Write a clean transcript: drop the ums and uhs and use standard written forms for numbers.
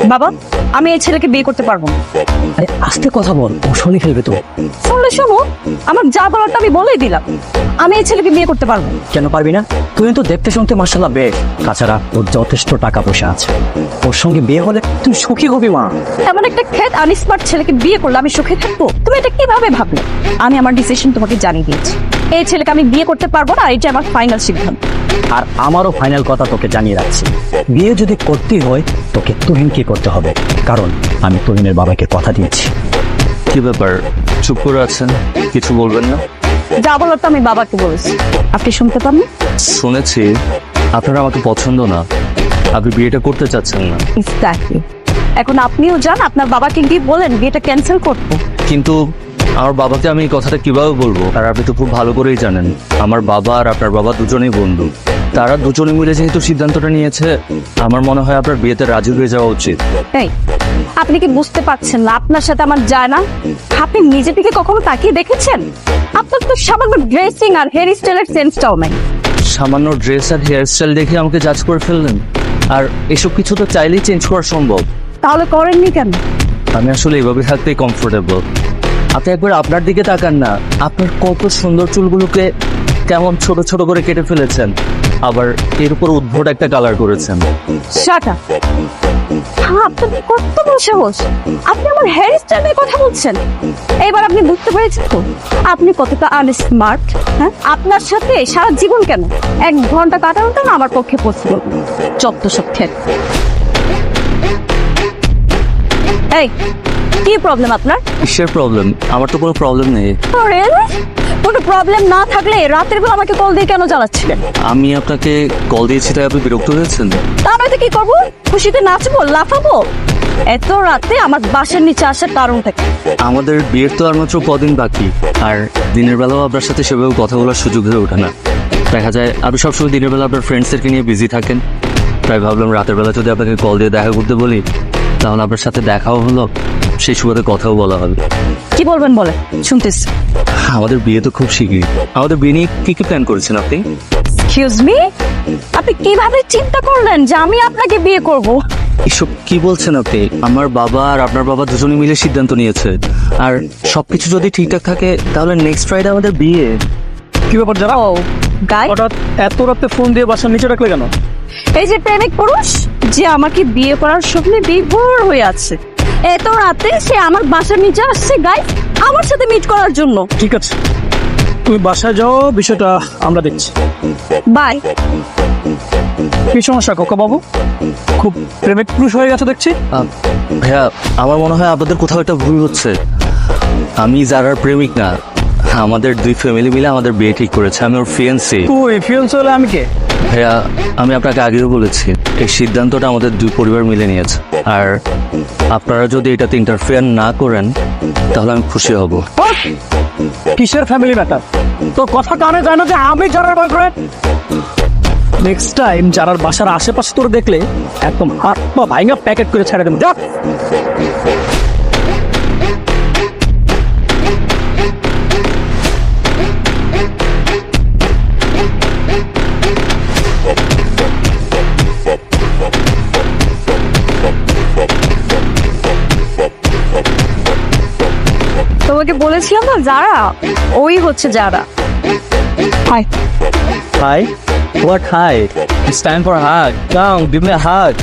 বাবা, আমি এই ছেলেকে বিয়ে করতে পারবো না। আরে আস্তে কথা বল, ও শুনে ফেলবে তো। শুনলে শোনো, আমার যা বলারটা আমি বলেই দিলাম। আমি এই ছেলেকে বিয়ে করতে পারবো না। কেন পারবি না? তুই তো দেখতে শুনতে মার্শাল্লাহ বেশ। তাছাড়া ওর যথেষ্ট টাকা পয়সা আছে, ওর সঙ্গে বিয়ে হলে তুই সুখী হবি মা। এমন একটা খেত আনস্মার্ট ছেলেকে বিয়ে করলে আমি সুখে থাকবো? তুমি এটা কিভাবে ভাবলে? আমি আমার ডিসিশন তোমাকে জানিয়ে দিয়েছি। এই ছেলেকে আমি বিয়ে করতে পারবো না, এটা আমার ফাইনাল সিদ্ধান্ত। আর আমারও ফাইনাল কথা তোকে জানিয়ে রাখছি, বিয়ে যদি করতেই হয় তোকে তুহিনকে করতে হবে, কারণ আমি তুহিনের বাবাকে কথা দিয়েছি। কি ব্যাপার, চুপ করে আছেন, কিছু বলবেন না? যা বলার তো আমি বাবাকে বলেছি, আপনি শুনতে পান না? শুনেছি আপনারা আমাকে পছন্দ না, আপনি বিয়েটা করতে চাচ্ছেন না। এক্স্যাক্টলি। এখন আপনিও যান, আপনার বাবাকে গিয়ে বলেন বিয়েটা ক্যান্সেল করতে। কিন্তু আমার বাবাকে আমি এই কথাটা কিভাবে বলবো? আর আপনি তো খুব ভালো করেই জানেন আমার বাবা আর আপনার বাবা দুজনেই বন্ধু। তারা দুজনে মিলে যেহেতু সিদ্ধান্তটা নিয়েছে, আমার মনে হয় আপনার বিয়েতে রাজি হয়ে যাওয়া উচিত। এই, আপনি কি বুঝতে পারছেন না আপনার সাথে আমার যায় না? আপনি নিজে থেকে কখনো তাকিয়ে দেখেছেন? আপনার তো সামান্য ড্রেসিং আর হেয়ার স্টাইলের সেন্সটাও নাই। সামান্য ড্রেস আর হেয়ার স্টাইল দেখে আমাকে জাজ করে ফেললেন? আর এসব কিছু তো চাইলেই চেঞ্জ করা সম্ভব। তাহলে করেননি কেন? আমি আসলে এইভাবে থাকতেই কমফোর্টেবল। আপনি একবার আপনার দিকে তাকান না, আপনার কত সুন্দর চুলগুলোকে কেমন ছোট ছোট করে কেটে ফেলেছেন, আবার এর উপর উদ্ভট একটা কালার করেছেন। Shut up. আপনার কত বড় সাহস! আপনি আমার হেয়ার স্টাইলের কথা বলছেন। এবার আপনি বুঝতে পেরেছেন তো আপনি কতটা আনস্মার্ট। হ্যাঁ, আপনার সাথে সারা জীবন কেন 1 ঘন্টা কাটানোটা না আমার পক্ষে পসিবল। যত সব খেত। এই, কি প্রবলেম আপনার? কিসের প্রবলেম? আমার তো কোনো প্রবলেম নেই। কোনো প্রবলেম না থাকলে রাতের বেলা আমাকে কল দিয়ে কেন জ্বালাচ্ছিলেন? আমি আপনাকে কল দিয়েছি তাই আপনি বিরক্ত হয়েছেন? তা নয়তো কি করবো? খুশিতে নাচবো, লাফাবো? এত রাতে আমার বাসার নিচে আসার কারণটা কি? আমাদের বিয়ের তো আর মাত্র কদিন বাকি, আর দিনের বেলাও আপনার সাথে সেভাবে কথা বলার সুযোগ হয়ে ওঠে না। দেখা যায় আপনি সবসময় দিনের বেলা আপনার ফ্রেন্ডসদেরকে নিয়ে বিজি থাকেন, তাই ভাবলাম রাতের বেলা যদি আপনাকে কল দিয়ে দেখা করতে বলি, তাহলে আপনার সাথে দেখাও হলো, সেই সুবাদে কথাও বলা হবে। কি বলবেন বলে শুনতেছি। আমাদের বিয়ে তো খুব শিগগিরই। আমাদের বিয়ে নিয়ে কি কি প্ল্যান করেছেন আপনি? এক্সকিউজ মি, আপনি কিভাবে চিন্তা করলেন যে আমি আপনাকে বিয়ে করব? এসব কি বলছেন আপনি? আমার বাবা আর আপনার বাবা দুজনে মিলে সিদ্ধান্ত নিয়েছে, আর সবকিছু যদি ঠিকঠাক থাকে তাহলে নেক্সট ফ্রাইডে আমাদের বিয়ে। কি ব্যাপার যারা ও গাই, হঠাৎ এত রাতে ফোন দিয়ে বাসার নিচে রাখলে কেন? এই যে প্রেমিক পুরুষ যে আমাকে বিয়ে করার স্বপ্নে বিভোর হয়ে আছে, এত রাতে সে আমার বাসার নিচে আসছে গাই আমার সাথে মিট করার জন্য। ঠিক আছে, তুমি বাসায় যাও, বিষয়টা আমরা দেখছি। বাই। কি সমস্যা কাকা বাবু? খুব প্রেমিক পুরুষ হয়ে গেছে দেখছি। ভাইয়া, আমার মনে হয় আপনাদের কোথাও একটা ভুল হচ্ছে। আমি যারার প্রেমিক না, আমাদের 2 ফ্যামিলি মিলে আমাদের বিয়ে ঠিক করেছে। আমি ওর ফিয়ান্সি। তুই ফিয়ান্সি হলে আমি কে? ভাইয়া, আমি আপনাকে আগেও বলেছি এই সিদ্ধান্তটা আমাদের 2 পরিবার মিলে নিয়েছে, আর আপনারা যদি এটাতে ইন্টারফেয়ার না করেন তাহলে আমি খুশি হব। কিসের ফ্যামিলি ম্যাটার? তোর কথা কানে যায় না যে আমি যারার বয়ফ্রেন্ড? নেক্সট টাইম যারার বাসার আশেপাশে তোর দেখলে একদম হাত পা ভাঙা প্যাকেট করে ছেড়ে দেবো। যা। তোমাকে বলেছিলাম না যারা, ওই হচ্ছে যারা। Hi. Hi? What hi? It's time for hug. Come, give me a hug.